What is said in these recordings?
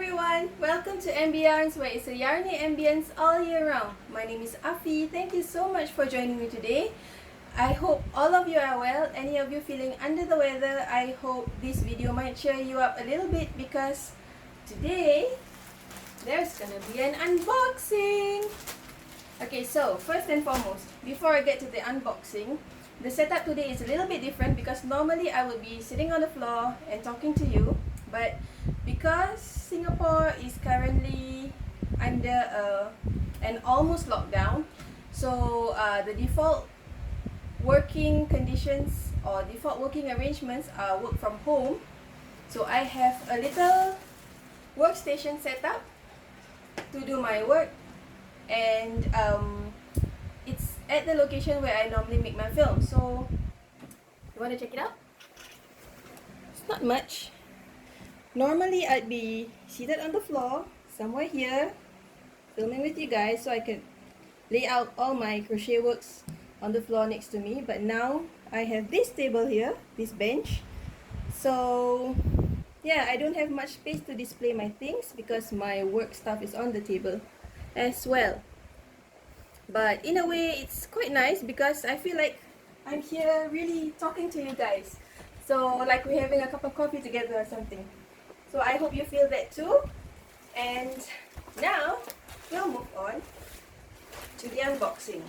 everyone! Welcome to Ambiyarns, where it's a yarny ambience all year round. My name is Afie. Thank you so much for joining me today. I hope all of you are well. Any of you feeling under the weather, I hope this video might cheer you up a little bit because today there's gonna be an unboxing. Okay, so first and foremost, before I get to the unboxing, the setup today is a little bit different because normally I would be sitting on the floor and talking to you, but because Singapore is currently under an almost lockdown, so the default working conditions or default working arrangements are work from home. So I have a little workstation set up to do my work, and it's at the location where I normally make my film. So you want to check it out? It's not much. Normally I'd be seated on the floor somewhere here filming with you guys so I can lay out all my crochet works on the floor next to me, but now I have this table here, this bench. So yeah, I don't have much space to display my things because my work stuff is on the table as well. But in a way it's quite nice because I feel like I'm here really talking to you guys, so like we're having a cup of coffee together or something. So I hope you feel that too. And now we'll move on to the unboxing.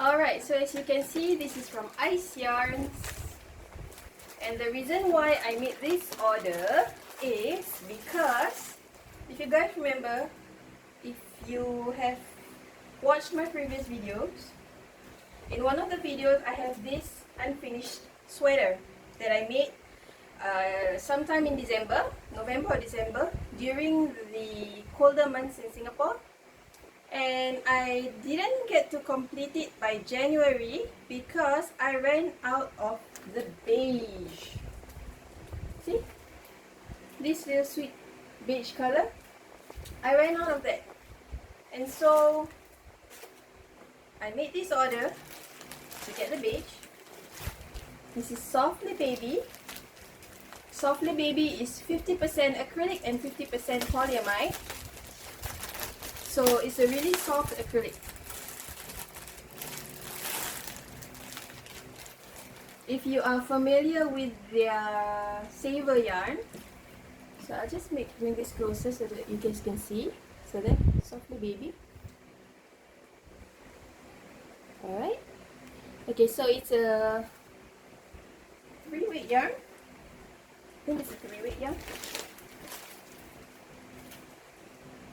Alright, so as you can see, this is from Ice Yarns, and the reason why I made this order is because, if you guys remember, if you have watched my previous videos, in one of the videos I have this unfinished sweater that I made sometime in December, November or December, during the colder months in Singapore. And I didn't get to complete it by January because I ran out of the beige. See? This little sweet beige color. I ran out of that. And so I made this order to get the beige. This is Softly Baby. Softly Baby is 50% acrylic and 50% polyamide. So it's a really soft acrylic. If you are familiar with their Savor yarn, so I'll just bring this closer so that you guys can see. So then, Softly Baby. Alright. Okay, so it's a 3-weight yarn. I think it's a 3-weight yarn.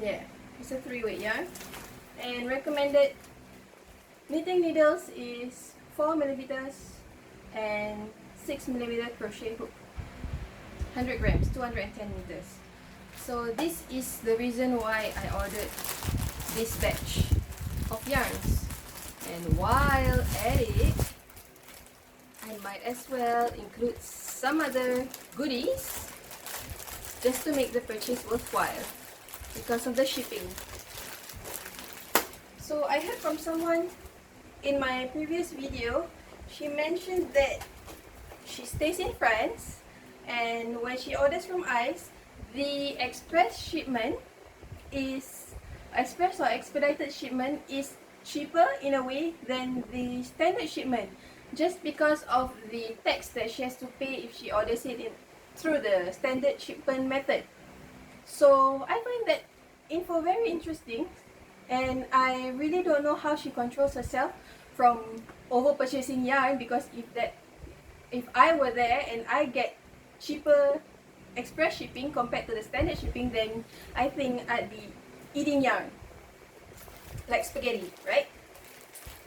Yeah. It's a 3-weight yarn, and recommended knitting needles is 4mm and 6mm crochet hook, 100 grams, 210 meters. So this is the reason why I ordered this batch of yarns, and while at it, I might as well include some other goodies just to make the purchase worthwhile because of the shipping. So I heard from someone in my previous video, she mentioned that she stays in France, and when she orders from Ice, the express shipment is, express or expedited shipment is cheaper in a way than the standard shipment, just because of the tax that she has to pay if she orders it through the standard shipment method. So I find that info very interesting, and I really don't know how she controls herself from over purchasing yarn, because if I were there and I get cheaper express shipping compared to the standard shipping, then I think I'd be eating yarn like spaghetti, right?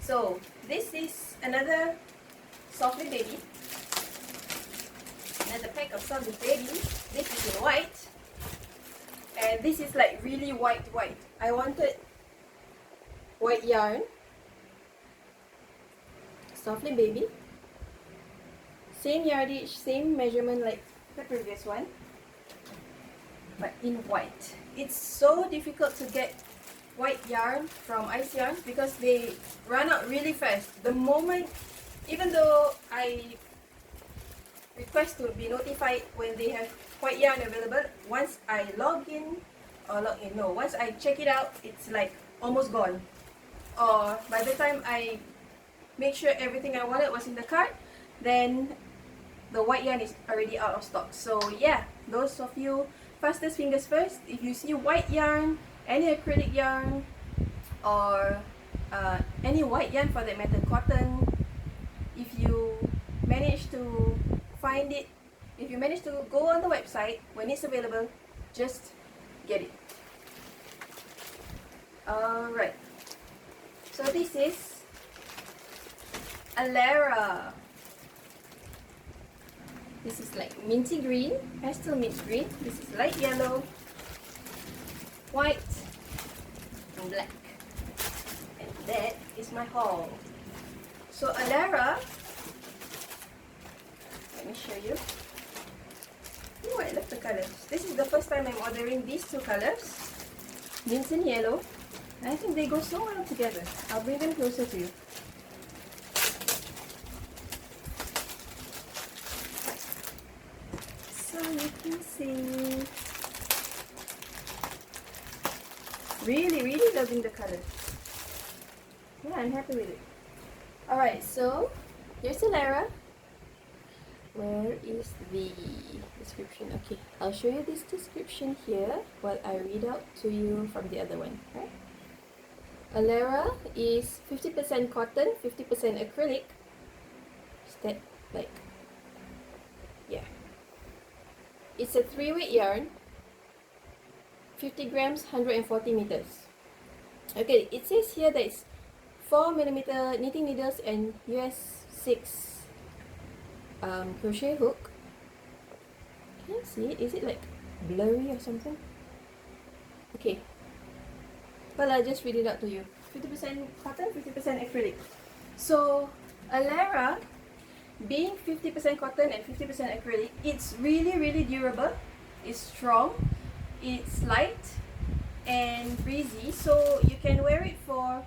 So this is another Softly Baby, another pack of Softly Baby. This is in white. And this is like really white. I wanted white yarn. Softly Baby. Same yardage, same measurement like the previous one, but in white. It's so difficult to get white yarn from Ice Yarns because they run out really fast. The moment, even though I request to be notified when they have white yarn available, once I once I check it out, it's like almost gone. Or by the time I make sure everything I wanted was in the cart, then the white yarn is already out of stock. So yeah, those of you fastest fingers first, if you see white yarn, any acrylic yarn, or any white yarn for that matter, cotton, if you manage to find it, if you manage to go on the website when it's available, just get it. Alright, so this is Alara. This is like minty green, pastel mint green. This is light yellow, white, and black. And that is my haul. So Alara, let me show you. Oh, I love the colors. This is the first time I'm ordering these two colors, mint and yellow. And I think they go so well together. I'll bring them closer to you. So you can see. Really loving the colors. Yeah, I'm happy with it. Alright, so here's Alara. Where is the description? Okay, I'll show you this description here while I read out to you from the other one. Right? Alara is 50% cotton, 50% acrylic. Is that like, yeah. It's a 3-weight yarn, 50 grams, 140 meters. Okay, it says here that it's 4mm knitting needles and US 6 crochet hook. Can you see it? Is it like blurry or something? Okay. Well, I'll just read it out to you. 50% cotton, 50% acrylic. So, Alara, being 50% cotton and 50% acrylic, it's really durable. It's strong. It's light and breezy. So, you can wear it for,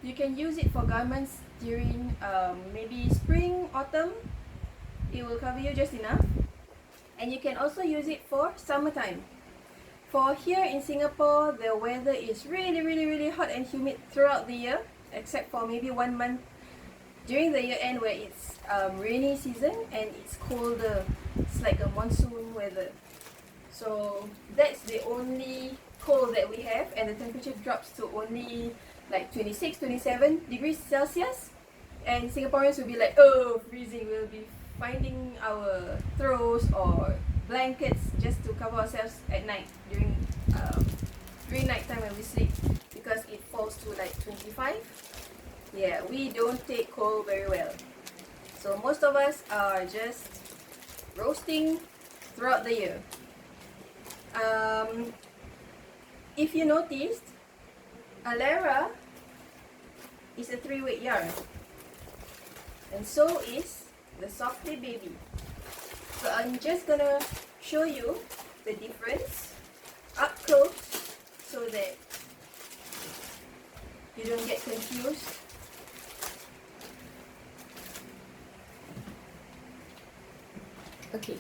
you can use it for garments during maybe spring, autumn. It will cover you just enough. And you can also use it for summertime. For here in Singapore, the weather is really hot and humid throughout the year, except for maybe 1 month during the year end where it's rainy season and it's colder. It's like a monsoon weather. So that's the only cold that we have, and the temperature drops to only like 26, 27 degrees Celsius. And Singaporeans will be like, oh, freezing. We'll be finding our throws or blankets just to cover ourselves at night during night time when we sleep, because it falls to like 25. Yeah, we don't take cold very well. So most of us are just roasting throughout the year. If you noticed, Alara is a 3-weight yarn, and so is the Softly Baby. So I'm just gonna show you the difference up close so that you don't get confused. Okay,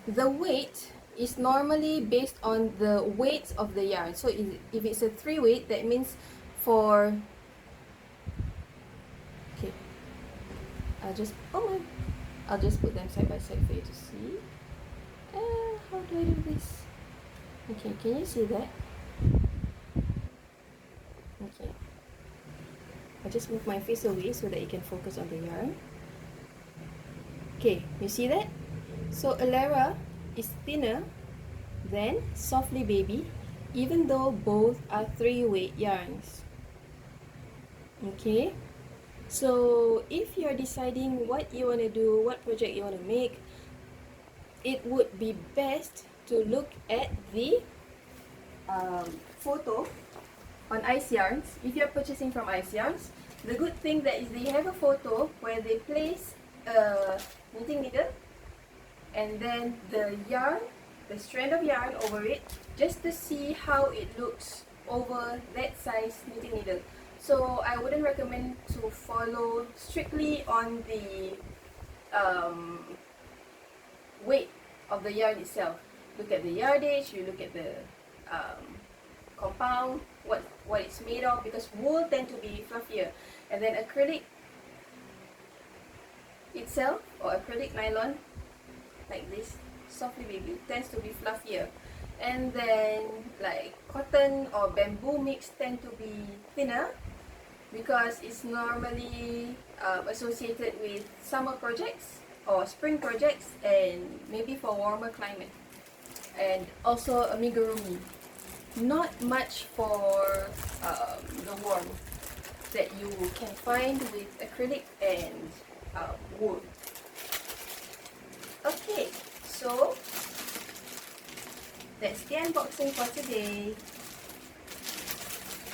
the weight is normally based on the weight of the yarn. So if it's a 3-weight, that means for, okay, I'll just put them side by side for you to see. How do I do this? Okay, can you see that? Okay, I just move my face away so that you can focus on the yarn. Okay, you see that? So Alara is thinner than Softly Baby, even though both are 3-weight yarns. Okay, so if you're deciding what you want to do, what project you want to make, it would be best to look at the photo on Ice Yarns. If you're purchasing from Ice Yarns, the good thing that is they have a photo where they place a knitting needle and then the yarn, the strand of yarn over it, just to see how it looks over that size knitting needle. So I wouldn't recommend to follow strictly on the weight of the yarn itself. Look at the yardage, you look at the compound, what it's made of, because wool tend to be fluffier, and then acrylic itself, or acrylic nylon like this, Softly Baby, tends to be fluffier, and then like cotton or bamboo mix tend to be thinner because it's normally associated with summer projects or spring projects and maybe for warmer climate. And also amigurumi, not much for the warm that you can find with acrylic and wool. Okay, so that's the unboxing for today.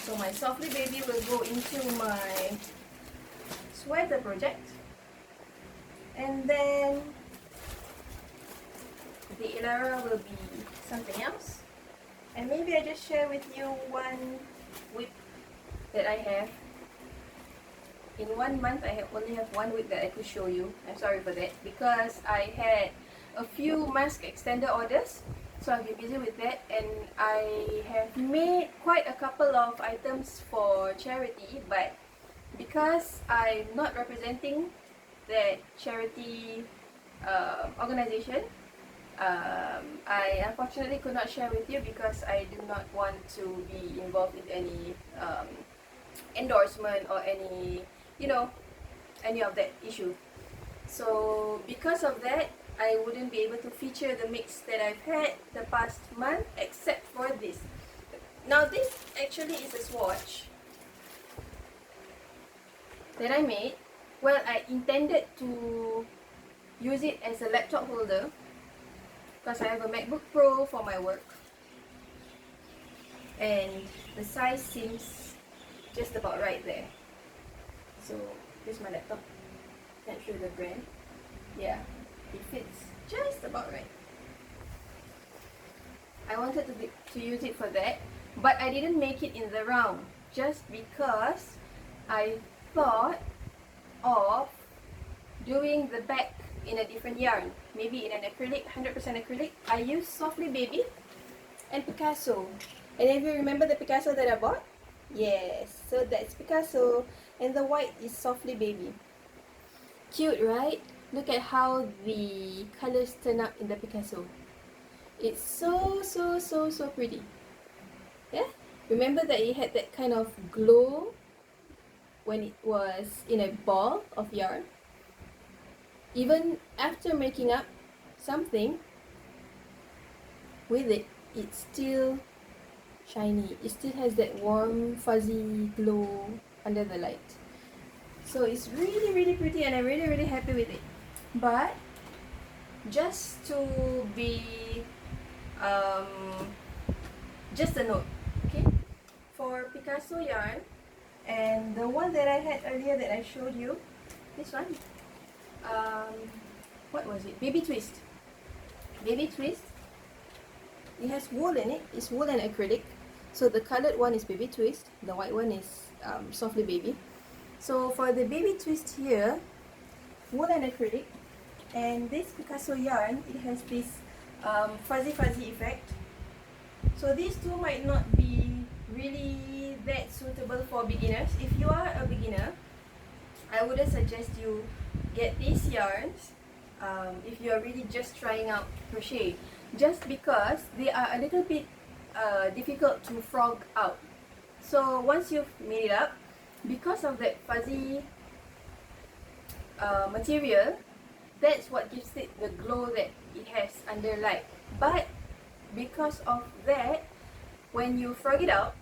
So my Softly Baby will go into my sweater project, and then the Alara will be something else. And maybe I just share with you one whip that I have. In 1 month, I only have one whip that I could show you. I'm sorry for that, because I had a few mask extender orders, so I'll be busy with that. And I have made quite a couple of items for charity, but because I'm not representing that charity organization, I unfortunately could not share with you because I do not want to be involved in any endorsement or any, you know, any of that issue. So because of that, I wouldn't be able to feature the mix that I've had the past month, except for this. Now this actually is a swatch that I made. Well, I intended to use it as a laptop holder because I have a MacBook Pro for my work, and the size seems just about right there. So this is my laptop. Can't show the brand. Yeah, it fits just about right. I wanted to use it for that, but I didn't make it in the round just because I thought of doing the back in a different yarn, maybe in an acrylic, 100% acrylic. I used Softly Baby and Picasso. And if you remember the Picasso that I bought, yes, so that's Picasso, and the white is Softly Baby. Cute, right? Look at how the colors turn up in the Picasso. It's so pretty. Yeah, remember that it had that kind of glow when it was in a ball of yarn. Even after making up something with it, it's still shiny. It still has that warm fuzzy glow under the light. So it's really pretty, and I'm really happy with it. But just to be just a note, okay, for Picasso yarn and the one that I had earlier that I showed you, this one, what was it? Baby Twist. Baby Twist. It has wool in it. It's wool and acrylic. So the colored one is Baby Twist. The white one is Softly Baby. So for the Baby Twist here, wool and acrylic, and this Picasso yarn, it has this fuzzy effect. So these two might not be really that suitable for beginners. If you are a beginner, I wouldn't suggest you get these yarns if you are really just trying out crochet, just because they are a little bit difficult to frog out. So once you've made it up, because of that fuzzy material, that's what gives it the glow that it has under light. But because of that, when you frog it out,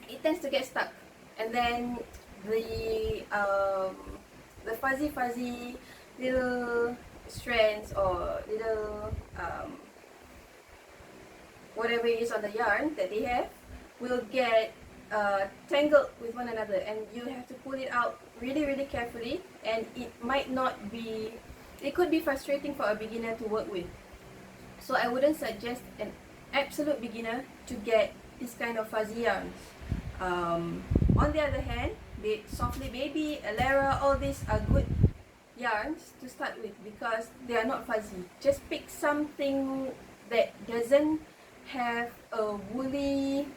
it tends to get stuck, and then the fuzzy little strands or little whatever it is on the yarn that they have will get tangled with one another, and you have to pull it out really carefully, and it might not be, it could be frustrating for a beginner to work with. So I wouldn't suggest an absolute beginner to get this kind of fuzzy yarns. On the other hand, Softly Baby, Alara, all these are good yarns to start with because they are not fuzzy. Just pick something that doesn't have a woolly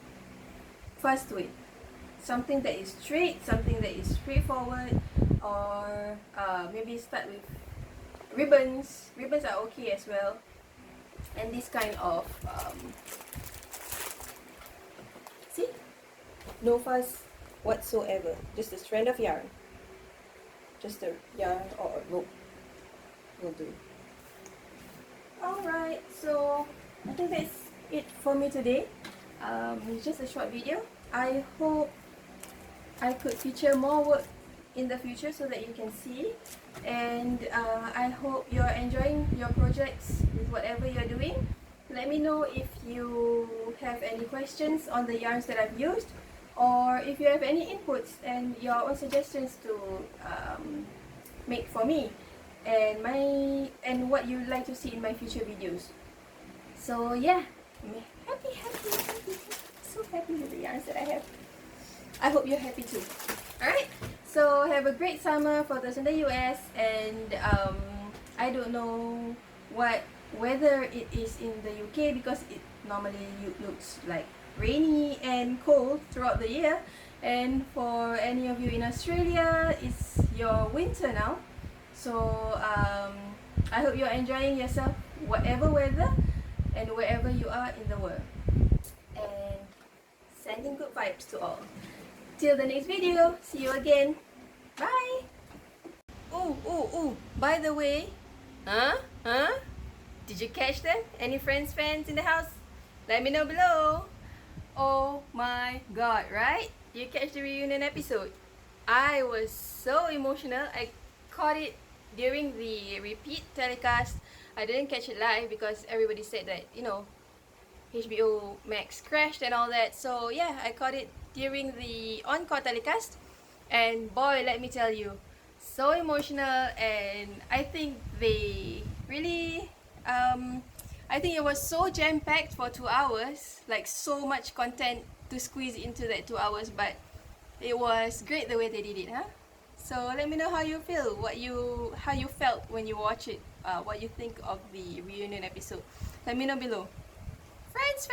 fuzz to it. Something that is straight, something that is straightforward, or maybe start with ribbons. Ribbons are okay as well. And this kind of see, no fuzz whatsoever, just a strand of yarn, just a yarn or a rope will do. Alright, so I think that's it for me today. It's just a short video. I hope I could feature more work in the future so that you can see, and I hope you're enjoying your projects with whatever you're doing. Let me know if you have any questions on the yarns that I've used, or if you have any inputs and your own suggestions to make for me and what you'd like to see in my future videos. So yeah, I'm happy, so happy with the yarns that I have. I hope you're happy too. Alright, so have a great summer for those in the US, and I don't know what weather it is in the UK because it normally looks like rainy and cold throughout the year, and for any of you in Australia, it's your winter now. So I hope you're enjoying yourself whatever weather and wherever you are in the world, and sending good vibes to all. Till the next video, see you again. Bye. Oh, by the way, did you catch that? Any fans in the house? Let me know below. Oh my god, right? You catch the reunion episode? I was so emotional. I caught it during the repeat telecast. I didn't catch it live because everybody said that, you know, HBO Max crashed and all that. So yeah, I caught it during the encore telecast, and boy, let me tell you, so emotional. And I think they really I think it was so jam-packed for 2 hours, like so much content to squeeze into that 2 hours, but it was great the way they did it, huh? So let me know how you feel, how you felt when you watch it, what you think of the reunion episode. Let me know below. Friends!